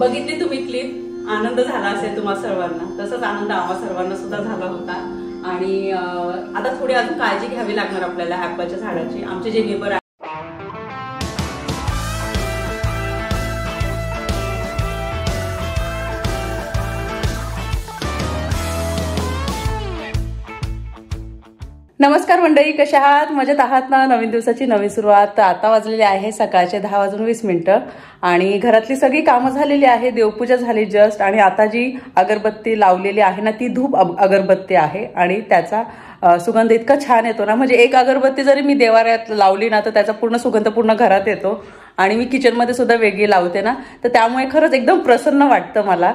बघितली तुम्ही क्लिप, आनंद झाला असेल तुम्हाला सर्वांना, तसंच आनंद आम्हा सर्वांना सुद्धा झाला होता. आणि आता थोडी अजून काळजी घ्यावी लागणार आपल्याला ऍपलच्या झाडाची. आमचे जे नेबर नमस्कार मंडळी, कशा आहात? मजेत आहात ना? नवीन दिवसाची नवीन सुरुवात. आता वाजलेली आहे सकाळचे 10:20 आणि घरातली सगळी कामं झालेली आहे. देवपूजा झाली जस्ट. आणि आता जी अगरबत्ती लावलेली आहे ना, ती धूप अगरबत्ती आहे आणि त्याचा सुगंध इतका छान येतो ना. म्हणजे एक अगरबत्ती जरी मी देवाऱ्यात लावली ना तर त्याचा पूर्ण सुगंध पूर्ण घरात येतो. आणि मी किचनमध्ये सुद्धा वेगळी लावते ना, तर त्यामुळे खरंच एकदम प्रसन्न वाटतं मला.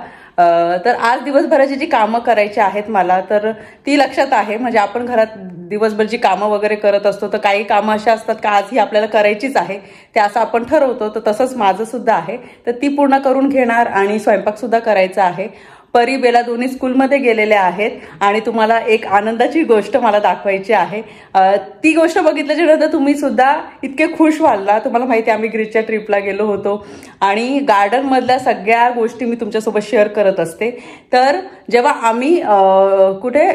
तर आज दिवसभराची जी कामं करायची आहेत मला, तर ती लक्षात आहे. म्हणजे आपण घरात दिवसभर जी कामं वगैरे करत असतो, तर काही कामं अशा असतात का आज ही आपल्याला करायचीच आहे, ते असं आपण ठरवतो. तर तसंच माझं सुद्धा आहे. तर ती पूर्ण करून घेणार आणि स्वयंपाक सुद्धा करायचा आहे. परी बेला दोन्ही स्कूलमध्ये गेलेल्या आहेत. आणि तुम्हाला एक आनंदाची गोष्ट मला दाखवायची आहे. ती गोष्ट बघितल्याच्या नंतर तुम्ही सुद्धा इतके खुश व्हाल ना. तुम्हाला माहिती आहे आम्ही ग्रीसच्या ट्रिपला गेलो होतो आणि गार्डनमधल्या सगळ्या गोष्टी मी तुमच्यासोबत शेअर करत असते. तर जेव्हा आम्ही कुठे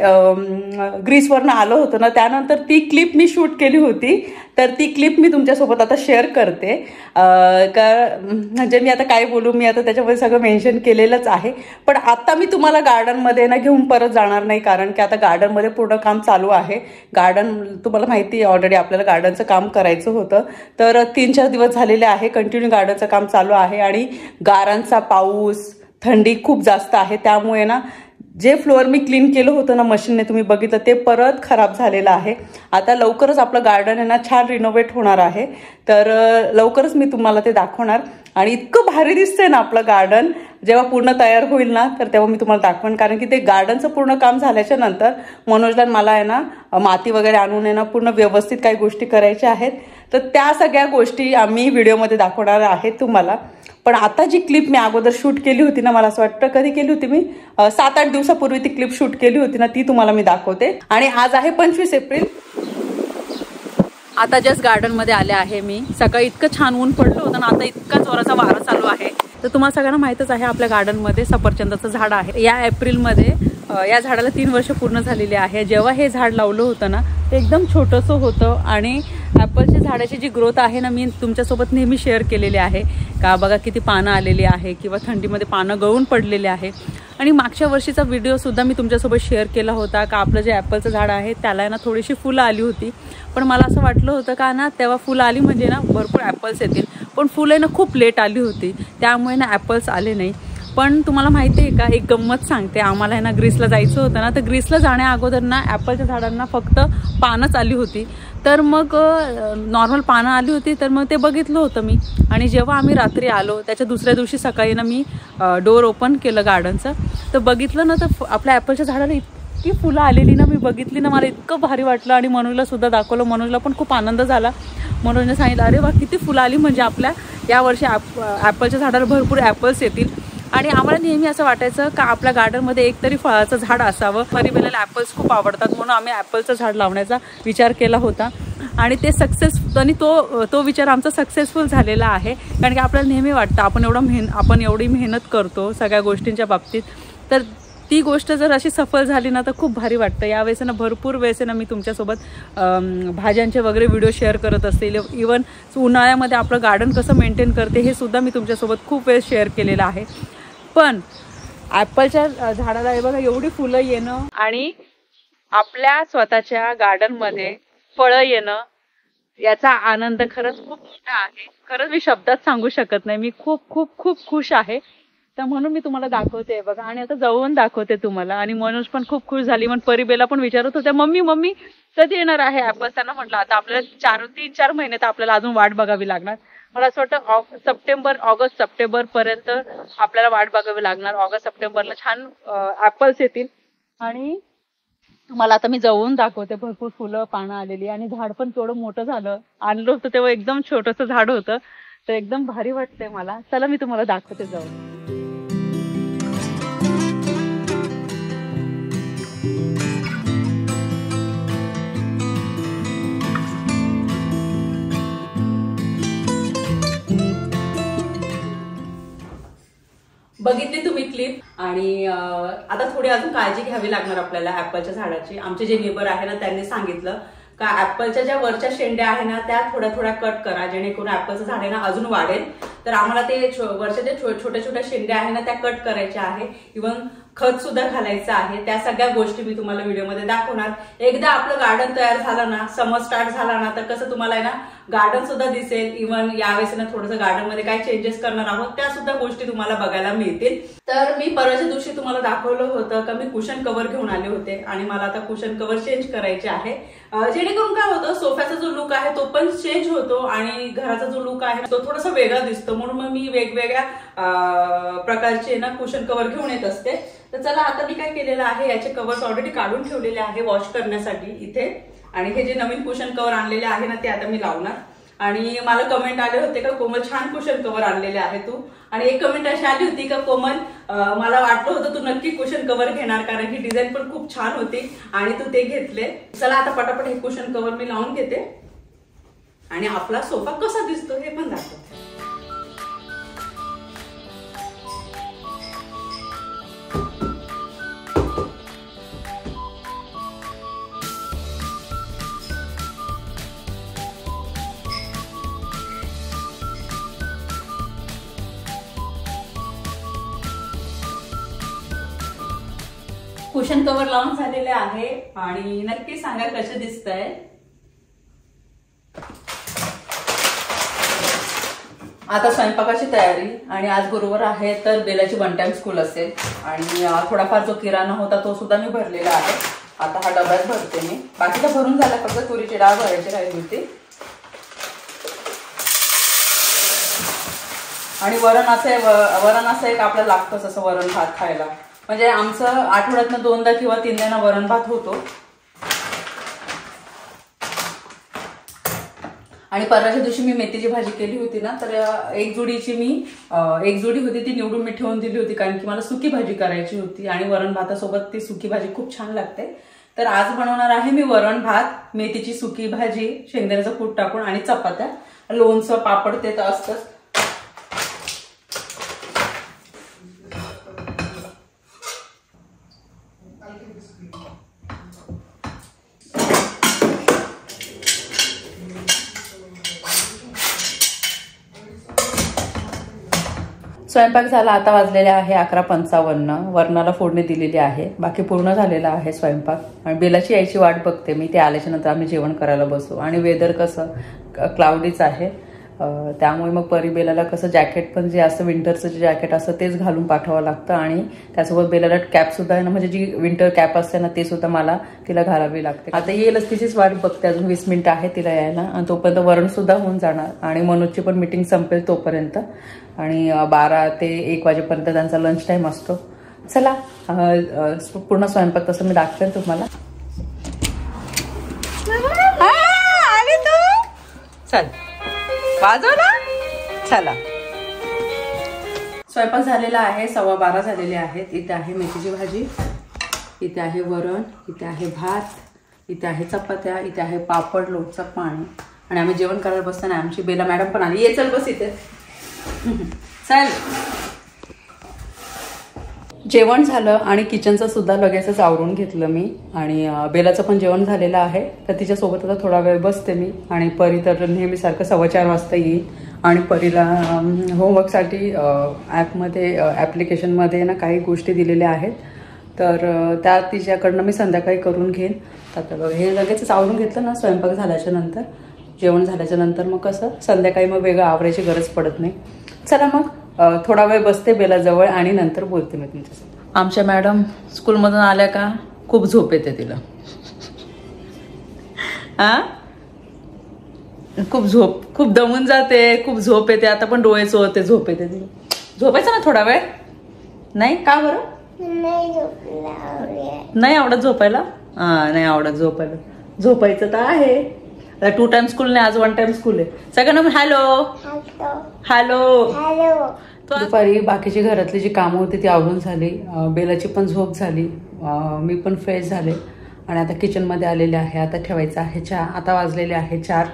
ग्रीसवरनं आलो होतो ना, त्यानंतर ती क्लिप मी शूट केली होती. तर ती क्लिप मी तुमच्यासोबत आता शेअर करते. म्हणजे मी आता काय बोलू, मी आता त्याच्यामध्ये सगळं मेन्शन केलेलंच आहे. पण आता मी तुम्हाला गार्डनमध्ये ना घेऊन परत जाणार नाही, कारण की आता गार्डनमध्ये पूर्ण काम चालू आहे. गार्डन तुम्हाला माहिती आहे ऑलरेडी आपल्याला गार्डनचं काम करायचं होतं. तर 3-4 दिवस झालेले आहे कंटिन्यू गार्डनचं काम चालू आहे. आणि गारांचा पाऊस, थंडी खूप जास्त आहे. त्यामुळे ना जे फ्लोअर मी क्लीन केलं होतं ना मशीनने, तुम्ही बघितलं, ते परत खराब झालेलं आहे. आता लवकरच आपलं गार्डन आहे ना छान रिनोव्हेट होणार आहे. तर लवकरच मी तुम्हाला ते दाखवणार. आणि इतकं भारी दिसतंय ना आपलं गार्डन. जेव्हा पूर्ण तयार होईल ना तर तेव्हा मी तुम्हाला दाखवेन. कारण की ते गार्डनचं पूर्ण काम झाल्याच्या नंतर मनोजला मला आहे ना माती वगैरे आणून आहे ना पूर्ण व्यवस्थित काही गोष्टी करायच्या आहेत. तर त्या सगळ्या गोष्टी आम्ही व्हिडिओमध्ये दाखवणार आहेत तुम्हाला. पण आता जी क्लिप मी अगोदर शूट केली होती ना, मला असं वाटतं कधी केली होती मी, 7-8 दिवसापूर्वी ती क्लिप शूट केली होती ना, ती तुम्हाला मी दाखवते. आणि आज आहे 25 एप्रिल. आता जस्ट गार्डनमध्ये आले आहे मी. सकाळी इतकं छान ऊन पडलं होतं ना, आता इतका जोराचा वारा चालू आहे. तर तुम्हाला सगळ्यांना माहीतच आहे आपल्या गार्डनमध्ये सफरचंदाचं झाड आहे. या एप्रिलमध्ये या झाडाला 3 वर्ष पूर्ण झालेली आहे. जेव्हा हे झाड लावलं होतं ना ते एकदम छोटंसं होतं. आणि ॲपलच्या झाडाची जी ग्रोथ आहे ना, मी तुमच्यासोबत नेहमी शेअर केलेली आहे का. बघा किती पानं आलेली आहे किंवा थंडीमध्ये पानं गळून पडलेले आहे. आणि मागच्या वर्षीचा व्हिडिओसुद्धा मी तुमच्यासोबत शेअर केला होता का आपलं जे ॲपलचं झाड आहे त्याला ना थोडीशी फुलं आली होती. पण मला असं वाटलं होतं का ना तेव्हा फुलं आली म्हणजे ना भरपूर ॲपल्स येतील. पण फुलं ना खूप लेट आली होती, त्यामुळे ना ॲपल्स आले नाही. पण तुम्हाला माहिती आहे का, एक गंमत सांगते. आम्हाला आहे ना ग्रीसला जायचं होतं ना, तर ग्रीसला जाण्या अगोदर ना ॲपलच्या झाडांना फक्त पानंच आली होती. तर मग नॉर्मल पानं आली होती. तर मग ते बघितलं होतं मी. आणि जेव्हा आम्ही रात्री आलो त्याच्या दुसऱ्या दिवशी सकाळी ना मी डोअर ओपन केलं गार्डनचं, तर बघितलं ना तर आपल्या ॲपलच्या झाडाला इतकी फुलं आलेली ना, मी बघितली ना, मला इतकं भारी वाटलं. आणि मनोजला सुद्धा दाखवलं. मनोजला पण खूप आनंद झाला. मनोजने सांगितलं अरे वा किती फुलं आली, म्हणजे आपल्या यावर्षी ॲपलच्या झाडाला भरपूर ॲपल्स येतील. आणि आम्हाला नेहमी असं वाटायचं का आपल्या गार्डनमध्ये एकतरी फळाचं झाड असावं. परिबेला ॲपल्स खूप आवडतात म्हणून आम्ही ॲपलचं झाड लावण्याचा विचार केला होता. आणि ते आणि तो विचार आमचा सक्सेसफुल झालेला आहे. कारण की आपल्याला नेहमी वाटतं आपण एवढी मेहनत करतो सगळ्या गोष्टींच्या बाबतीत, तर ती गोष्ट जर अशी सफल झाली ना तर खूप भारी वाटतं. यावेळेस ना भरपूर वेळेस ना मी तुमच्यासोबत भाज्यांचे वगैरे व्हिडिओ शेअर करत असते. इवन उन्हाळ्यामध्ये आपलं गार्डन कसं मेंटेन करते हे सुद्धा मी तुमच्यासोबत खूप वेळेस शेअर केलेलं आहे. पण ॲपलच्या झाडाला हे बघा एवढी फुलं येणं आणि आपल्या स्वतःच्या गार्डनमध्ये फळं येणं, याचा आनंद खरंच खूप मोठा आहे. खरंच मी शब्दात सांगू शकत नाही. मी खूप खूप खूप खुश आहे. तर म्हणून मी तुम्हाला दाखवते बघा. आणि आता जवळून दाखवते तुम्हाला. आणि मनोज पण खूप खुश झाली. मग परिबेला पण विचारत होत्या मम्मी कधी येणार आहे ॲपल्स. त्यांना म्हटलं आता आपल्याला 3-4 महिने तर आपल्याला अजून वाट बघावी लागणार. मला असं वाटतं ऑगस्ट सप्टेंबर पर्यंत आपल्याला वाट बघावी लागणार. ऑगस्ट सप्टेंबरला छान ॲपल्स येतील. आणि तुम्हाला आता मी जवळून दाखवते. भरपूर फुलं पानं आलेली. आणि झाड पण थोडं मोठं झालं. आणलं होतं तेव्हा एकदम छोटंसं झाड होतं. तर एकदम भारी वाटतंय मला. चला मी तुम्हाला दाखवते जवळ. बघितली तुम्ही क्लिप आणि आता थोडी अजून काळजी घ्यावी लागणार आपल्याला ऍपलच्या झाडाची. आमचे जे नेबर आहे ना त्यांनी सांगितलं का ऍपलच्या ज्या वरच्या शेंड्या आहे ना त्या थोड्या थोड्या कट करा, जेणेकरून ऍपलचं झाड आहे ना अजून वाढेल. तर आम्हाला ते वरच्या ज्या छोट्या छोट्या शेंड्या आहे ना त्या कट करायच्या आहे. इव्हन खत सुद्धा घालायचं आहे. त्या सगळ्या गोष्टी मी तुम्हाला व्हिडिओमध्ये दाखवणार. एकदा आपलं गार्डन तयार झालं ना, समर स्टार्ट झाला ना, तर कसं तुम्हाला आहे ना गार्डन सुद्धा दिसेल. इव्हन यावेळेस ना थोडंसं गार्डन मध्ये काय चेंजेस करणार आहोत त्या सुद्धा गोष्टी तुम्हाला बघायला मिळतील. तर मी परवाच्या दिवशी तुम्हाला दाखवलं होतं का मी कुशन कव्हर घेऊन आले होते आणि मला आता कुशन कव्हर चेंज करायचे आहे, जेणेकरून काय होतं सोफ्याचा जो लुक आहे तो पण चेंज होतो आणि घराचा जो लुक आहे तो थोडासा वेगळा दिसतो. म्हणून मग मी वेगवेगळ्या प्रकारचे ना कुशन कव्हर घेऊन येत असते. तर चला आता मी काय केलेलं आहे, याचे कव्हर्स ऑलरेडी काढून ठेवलेले आहे वॉश करण्यासाठी इथे. आणि हे जे नवीन कुशन कव्हर आणलेले आहे ना ते आता मी लावणार. आणि मला कमेंट आले होते का कोमल छान कुशन कव्हर आणलेले आहे तू. आणि एक कमेंट अशी आली होती का कोमल मला वाटलं होतं तू नक्की कुशन कव्हर घेणार, कारण ही डिझाईन पण खूप छान होती आणि तू ते घेतले. चला आता पटापट हे कुशन कव्हर मी लावून घेते आणि आपला सोफा कसा दिसतो हे पण दाखवते. कुशन कव्हर लावून झालेले आहे आणि नक्की सांगा कसे दिसतंय. आता स्वयंपाकाची तयारी आणि आज गुरुवार आहे तर बेलाची 1 टाइम स्कूल असेल आणि थोडाफार जो किराणा होता तो सुद्धा मी भरलेला आहे. आता हा डब्यात भरते मी. बाकीचा भरून झाला, फक्त तुरीची डाळ भरायची राहिली होती. आणि वरण असं एक आपल्याला लागतंच असं वरण भात खायला. म्हणजे आमचं आठवड्यातनं 2दा किंवा 3दा वरण भात होतो. आणि परवाच्या दिवशी मी मेथीची भाजी केली होती ना, तर एक जोडी होती ती निवडून मी ठेवून दिली होती, कारण की मला सुकी भाजी करायची होती आणि वरण भातासोबत ती सुकी भाजी खूप छान लागते. तर आज बनवणार आहे मी वरण भात, मेथीची सुकी भाजी, शेंगदाण्याचं कूट टाकून आणि चपात्या, लोणचं, पापड ते तर असतंच. स्वयंपाक झाला, आता वाजलेले आहे 11:55. वरणाला फोडणी दिलेली आहे, बाकी पूर्ण झालेला आहे स्वयंपाक. आणि बेलाची यायची वाट बघते मी. ते आल्याच्या नंतर आम्ही जेवण करायला बसू. आणि वेदर कसं क्लाउडीच आहे, त्यामुळे मग परी बेलाला कसं जॅकेट पण जे असतं विंटरचं जे जॅकेट असतं तेच घालून पाठवावं लागतं. आणि त्यासोबत बेलाला कॅप सुद्धा आहे ना, म्हणजे जी विंटर कॅप असते ना ते सुद्धा मला तिला घालावी लागते. आता येईलच, तिचीच वाट बघते. अजून 20 मिनिटं आहे तिला यायला आणि तोपर्यंत वरण सुद्धा होऊन जाणार आणि मनोजची पण मीटिंग संपेल तोपर्यंत. आणि 12 ते 1 वाजेपर्यंत त्यांचा लंच टाइम असतो. चला पूर्ण स्वयंपाक तसं मी दाखवेन तुम्हाला. आली तू, चल वाजवला. चला स्वयंपाक झालेला आहे, 12:15 झालेले आहेत. इथे आहे मेथीची भाजी, इथे आहे वरण, इथे आहे भात, इथे आहे चपात्या, इथे आहे पापड, लोणचं, पाणी. आणि आम्ही जेवण करायला बसताना आमची बेला मॅडम पण आली. ये चल बस इथे. चल जेवण झालं आणि किचनचं सुद्धा लगेचच आवरून घेतलं मी. आणि बेलाचं पण जेवण झालेलं आहे, तर तिच्यासोबत आता थोडा वेळ बसते मी. आणि परी तर नेहमीसारखं 4:15 वाजता येईल. आणि परीला होमवर्कसाठी ॲप्लिकेशनमध्ये ना काही गोष्टी दिलेल्या आहेत, तर त्या तिच्याकडनं मी संध्याकाळी करून घेईन. तर हे लगेचच आवरून घेतलं ना स्वयंपाक झाल्याच्या नंतर, जेवण झाल्याच्या नंतर मग कसं संध्याकाळी मग वेगळं आवरायची गरज पडत नाही. चला मग थोडा वेळ बसते बेलाजवळ आणि नंतर बोलते मी तुमच्यासोबत. आमच्या मॅडम स्कूलमधून आल्या का खूप झोप येते तिला. खूप दमून जाते, खूप झोप येते. आता पण डोळे चोळते, झोप येते तिला. झोपायचं ना थोडा वेळ. नाही का बरं? नाही आवडत झोपायला? नाही आवडत झोपायला. झोपायचं तर आहे. 2 टाइम स्कूल नाही, आज 1 टाइम स्कूल आहे. सगळ्यांना हॅलो हॅलो. दुपारी बाकीची घरातली जी कामं होती ती आवरून झाली. बेलाची पण झोप झाली, मी पण फ्रेश झाले. आणि आता किचनमध्ये आलेले आहे. आता ठेवायचं आहे चहा. आता वाजलेले आहे 4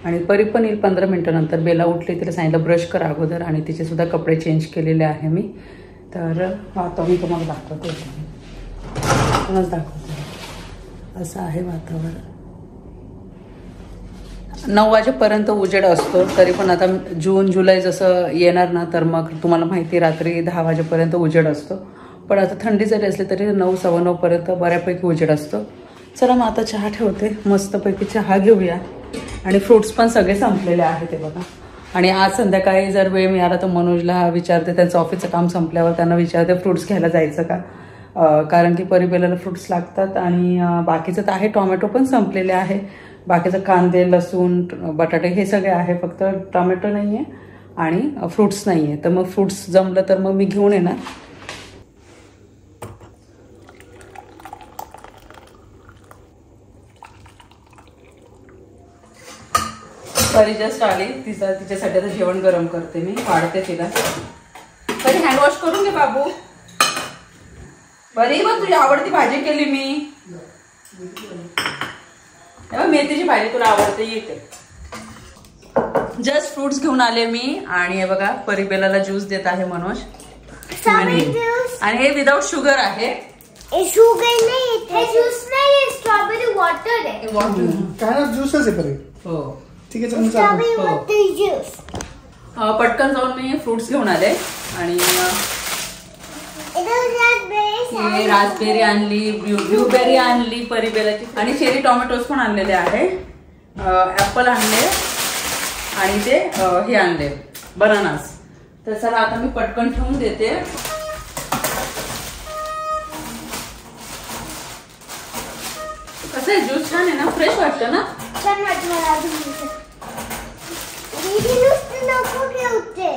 आणि परी पण येईल 15 मिनिटानंतर. बेला उठली, तिला सांगितलं ब्रश कर अगोदर आणि तिचे सुद्धा कपडे चेंज केलेले आहे मी. तर वातावरण तुम्हाला दाखवते, असं आहे वातावरण. 9 वाजेपर्यंत उजेड असतो, तरी पण आता जून जुलै जसं येणार ना, तर मग तुम्हाला माहिती रात्री 10 वाजेपर्यंत उजेड असतो. पण आता थंडी जरी असली तरी 9 सव्वा 9 पर्यंत बऱ्यापैकी उजेड असतो. चला मग आता चहा ठेवते, मस्तपैकी चहा घेऊया. आणि फ्रूट्स पण सगळे संपलेले आहेत ते बघा. आणि आज संध्याकाळी जर वेळ मिळाला तर मनोजला विचारते, त्यांचं ऑफिसचं काम संपल्यावर त्यांना विचारते फ्रूट्स घ्यायला जायचं का, कारण की परिबेलाला फ्रूट्स लागतात. आणि बाकीचं तर आहे, टोमॅटो पण संपलेले आहे, बाकीचं कांदे लसूण बटाटे हे सगळे आहे, फक्त टोमॅटो नाही आहे आणि फ्रूट्स नाही आहे. तर मग फ्रूट्स जमलं तर मग मी घेऊन येणार. परी जस्ट आली, तिच्यासाठी आता जेवण गरम करते मी, वाढते तिला. परी हँडवॉश करून घे बाबू. परी बघ तुझी आवडती भाजी केली मी, मेथीची भाजी तुला आवडते, येते. जस्ट फ्रूट्स घेऊन आले मी. आणि हे बघा परिबेलाला ज्यूस देत आहे मनोज, आणि हे विदाउट शुगर आहे. शुगर नाही, हे ज्यूस नाही, स्ट्रॉबेरी वॉटर आहे. काय ज्यूसच आहे परी. हो ठीक आहे, स्ट्रॉबेरी वॉटर ज्यूस. पटकन जाऊन मी फ्रूट्स घेऊन आले. आणि रास्पबेरी आणली, ब्लूबेरी आणली परिबेलाची, आणि चेरी टोमॅटोज पण आणलेले आहे, ऍपल आणले, आणि ते हे आणले बनानास. तर चला आता मी पटकन ठेवून देते. कसं आहे ज्यूस, छान आहे ना, फ्रेश वाटतं ना. छान वाटतं मला अजून. दीदी नुसतं नको घेऊते.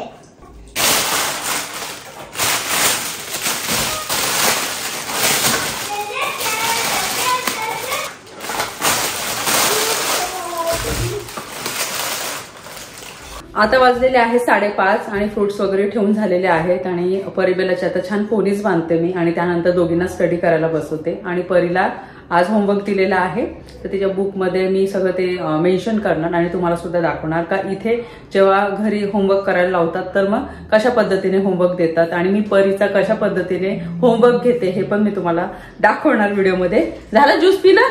आता वाजलेले आहे 5:30 आणि फ्रुट्स वगैरे ठेवून झालेले आहेत. आणि परिबेलाची आता छान पोलीस बांधते मी, आणि त्यानंतर दोघींना स्टडी करायला बसवते. आणि परीला आज होमवर्क दिलेला आहे, तर तिच्या बुकमध्ये मी सगळं ते मेन्शन करणार आणि तुम्हाला सुद्धा दाखवणार का इथे जेव्हा घरी होमवर्क करायला लावतात तर मग कशा पद्धतीने होमवर्क देतात, आणि मी परीचा कशा पद्धतीने होमवर्क घेते हे पण मी तुम्हाला दाखवणार व्हिडिओमध्ये. झाला ज्यूस पिला?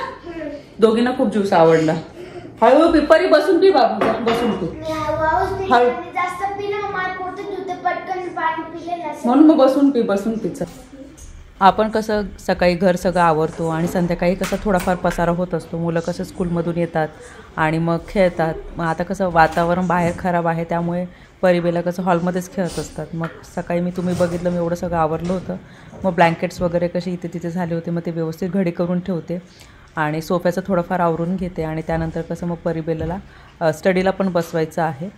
दोघींना खूप ज्यूस आवडला. हळू पी परी, बसून पी बाबू, बसून पी. म्हणून मग बसून पी, बसून पीच. आपण कसं सकाळी घर सगळं आवरतो आणि संध्याकाळी कसं थोडाफार पसारा होत असतो. मुलं कसं स्कूलमधून येतात आणि मग खेळतात. मग आता कसं वातावरण बाहेर खराब आहे, त्यामुळे परिबेला कसं हॉलमध्येच खेळत असतात. मग सकाळी मी तुम्ही बघितलं मी एवढं सगळं आवरलं होतं. मग ब्लँकेट्स वगैरे कसे इथे तिथे झाले होते, मग ते व्यवस्थित घडी करून ठेवते आणि सोफ्याचं थोडंफार आवरून घेते. आणि त्यानंतर कसं मग परिबेलाला स्टडीला पण बसवायचं आहे.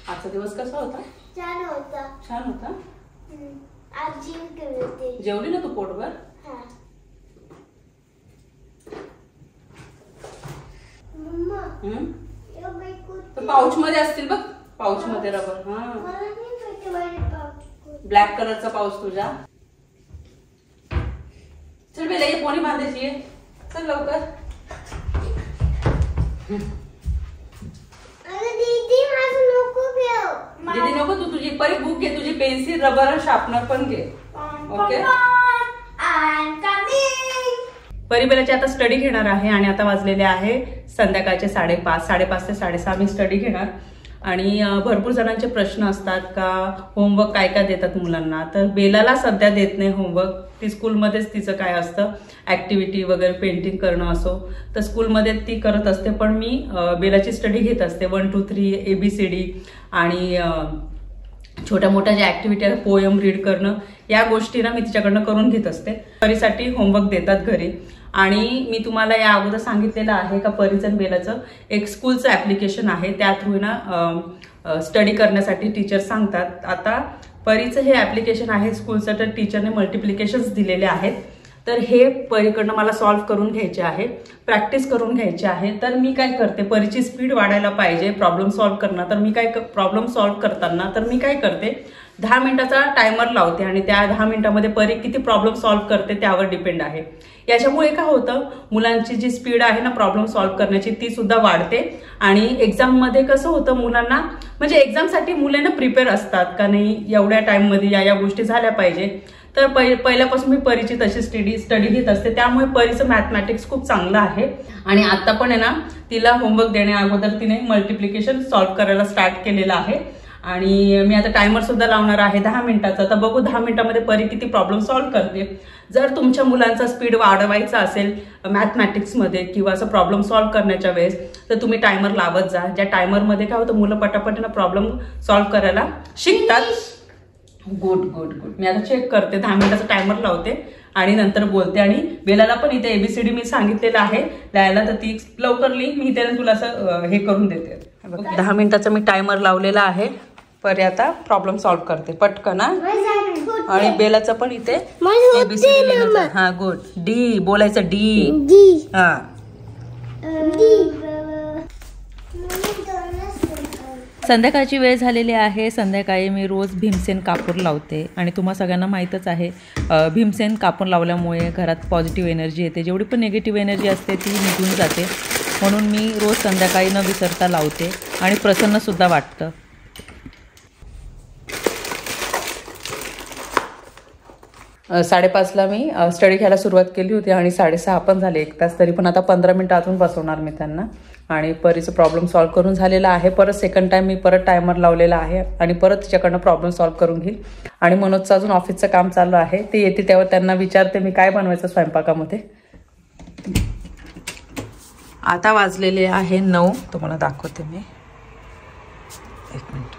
आजचा दिवस कसा होता? छान होता. छान होता. आज जिम केली होती. जेवली ना तू पोटभर? मम्मा पाऊच मध्ये असतील बघ, पाऊच मध्ये रबर. हा, ब्लॅक कलरचा पाऊच तुझा. चल बेला, ये पोणी बांधायची आहे, चल लवकर. दीदी नको, तू तुझी परी बुक घे, तुझी पेन्सिल रबर शार्पनर पण घे. ओके. परिबेलाची आता स्टडी घेणार आहे. आणि आता वाजलेले आहे संध्याकाळचे 5:30 ते 6:30 मी स्टडी घेणार. आणि भरपूर जणांचे प्रश्न असतात का होमवर्क काय काय देतात मुलांना. तर बेलाला सध्या देत नाही होमवर्क, ती स्कूलमध्येच तिचं काय असतं ऍक्टिव्हिटी वगैरे, पेंटिंग करणं असो तर स्कूलमध्ये ती करत असते. पण मी बेलाची स्टडी घेत असते. 1 2 3 ABCD आणि छोट्या मोठ्या ज्या ऍक्टिव्हिटी आहेत, पोयम रीड करणं, या गोष्टींना मी तिच्याकडनं करून घेत असते. परीसाठी होमवर्क देतात घरी. आणि मी तुम्हाला या अगोदर सांगितलेलं आहे का परीचं बेलाचं एक स्कूलचं ऍप्लिकेशन आहे, त्या थ्रू ना स्टडी करण्यासाठी टीचर सांगतात. आता परीचं हे ऍप्लिकेशन आहे स्कूलचं, तर टीचरने मल्टिप्लिकेशन्स दिलेले आहेत. तर हे परीकडनं मला सॉल्व्ह करून घ्यायचे आहे, प्रॅक्टिस करून घ्यायची आहे. तर मी काय करते, परीची स्पीड वाढायला पाहिजे प्रॉब्लेम सॉल्व्ह करणं. तर मी काय प्रॉब्लेम सॉल्व्ह करताना तर मी काय करते, 10 मिनिटाचा टायमर लावते आणि त्या 10 मिनिटामध्ये परी किती प्रॉब्लेम सॉल्व्ह करते त्यावर डिपेंड आहे. याच्यामुळे काय होतं, मुलांची जी स्पीड आहे ना प्रॉब्लेम सॉल्व्ह करण्याची ती सुद्धा वाढते. आणि एक्झाममध्ये कसं होतं, मुलांना म्हणजे एक्झामसाठी मुलांना प्रिपेअर असतात का नाही, एवढ्या टाइममध्ये या गोष्टी झाल्या पाहिजे. तर पहिल्यापासून मी परीची तशी स्टडी घेत असते, त्यामुळे परीचं मॅथमॅटिक्स खूप चांगलं आहे. आणि आता पण आहे ना, तिला होमवर्क देण्या अगोदर तिने मल्टिप्लिकेशन सॉल्व्ह करायला स्टार्ट केलेलं आहे. आणि मी आता टायमर सुद्धा लावणार आहे 10 मिनिटाचा. तर बघू 10 मिनिटामध्ये परी किती प्रॉब्लेम सॉल्व्ह करते. जर तुमच्या मुलांचा स्पीड वाढवायचा असेल मॅथमॅटिक्समध्ये किंवा असं प्रॉब्लेम सॉल्व्ह करण्याच्या वेळेस, तर तुम्ही टायमर लावत जा. ज्या टायमरमध्ये काय होतं, मुलं पटापटीनं प्रॉब्लेम सॉल्व्ह करायला शिकतात. Good good good. मी आता चेक करते, 10 मिनिटाचा टायमर लावते आणि नंतर बोलते. आणि बेलाला पण इथे ABCD मी सांगितलेलं आहे लिहायला, तर ती लवकर लिही. मी इथे तुला असं हे करून देते. 10 मिनिटाचा मी टायमर लावलेला आहे. परी आता प्रॉब्लेम सॉल्व्ह करते पटकन. आणि बेलाचं पण इथे ABCD लिहायचं. हा गुड. डी बोलायचं, डी. हा संध्याकाळची वेळ झालेली आहे. संध्याकाळी मी रोज भीमसेन कापूर लावते आणि तुम्हा सगळ्यांना माहीतच आहे, भीमसेन कापूर लावल्यामुळे घरात पॉझिटिव्ह एनर्जी येते. जेवढी पण निगेटिव्ह एनर्जी असते ती निघून जाते. म्हणून मी रोज संध्याकाळी न विसरता लावते आणि प्रसन्नसुद्धा वाटतं. साडेपाचला मी स्टडी घ्यायला सुरुवात केली होती आणि 6:30 पण झाले, 1 तास. तरी पण आता 15 मिनिटं अजून बसवणार मी त्यांना. आणि परीचं प्रॉब्लेम सॉल्व्ह करून झालेला आहे. परत सेकंड टाइम मी परत टायमर लावलेला आहे आणि परत तिच्याकडनं प्रॉब्लेम सॉल्व्ह करून घेईल. आणि मनोजचं अजून ऑफिसचं काम चालू आहे. ते येते तेव्हा त्यांना विचारते मी काय बनवायचं स्वयंपाकामध्ये. आता वाजलेले आहे 9. तुम्हाला दाखवते मी, 1 मिनिट.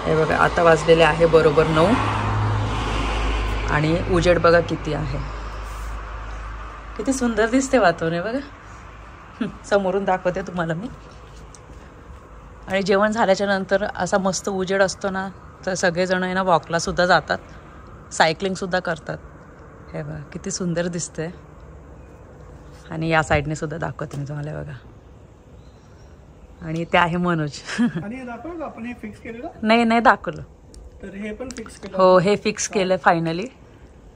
हे बघा, आता वाजलेले आहे बरोबर 9. आणि उजेड बघा किती आहे, किती सुंदर दिसते वातावरण बघा. समोरून दाखवते तुम्हाला मी. आणि जेवण झाल्याच्या नंतर असा मस्त उजेड असतो ना, तर सगळेजण आहे ना वॉकला सुद्धा जातात, सायकलिंग सुद्धा करतात. हे बघा किती सुंदर दिसतंय. आणि या साईडने सुद्धा दाखवते मी तुम्हाला बघा. आणि ते आहे मनोज. आणि दाखवलं का आपण हे फिक्स केलेलं? नाही दाखवलं. तर हे पण फिक्स केलं. हो, हे फिक्स केलं फायनली.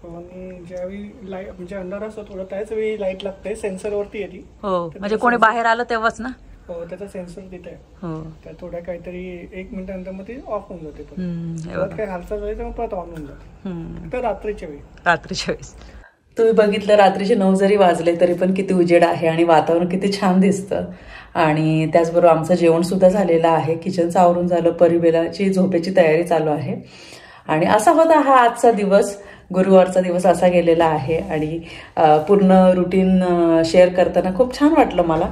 आणि ज्यावेळी लाईट म्हणजे अंधार असतो थोडं, त्याच वेळी लाईट लागते, सेन्सरवरती येते. हो, म्हणजे कोणी बाहेर आलं तेव्हाच ना. हो, त्याचा सेन्सर तिथे आहे. हो, तर थोड्या काहीतरी 1 मिनिटानंतर मग ते ऑफ होऊन जाते. परत काही हालचाल झाली तर परत ऑन होऊन जाते. तर रात्रीच्या वेळेस तुम्ही बघितलं, रात्रीचे 9 जरी वाजले तरी पण किती उजेड आहे आणि वातावरण किती छान दिसतं. आणि त्याचबरोबर आमचं जेवण सुद्धा झालेलं आहे, किचनचं आवरून झालं, परिबेलाची झोपेची तयारी चालू आहे. आणि असा होता हा आजचा दिवस. गुरुवारचा दिवस असा गेलेला आहे. आणि पूर्ण रुटीन शेअर करताना खूप छान वाटलं मला.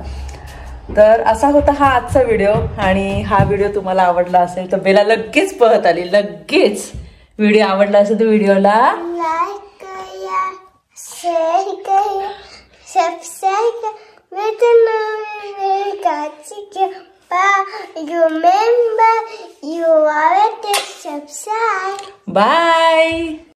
तर असा होता हा आजचा व्हिडिओ. आणि हा व्हिडिओ तुम्हाला आवडला असेल तर बेला लगेच पळत आली, लगेच. व्हिडिओ आवडला असेल तर व्हिडिओला लाईक करा, शेअर करा, सबस्क्राईब करा. Remember, you are to subscribe. Bye.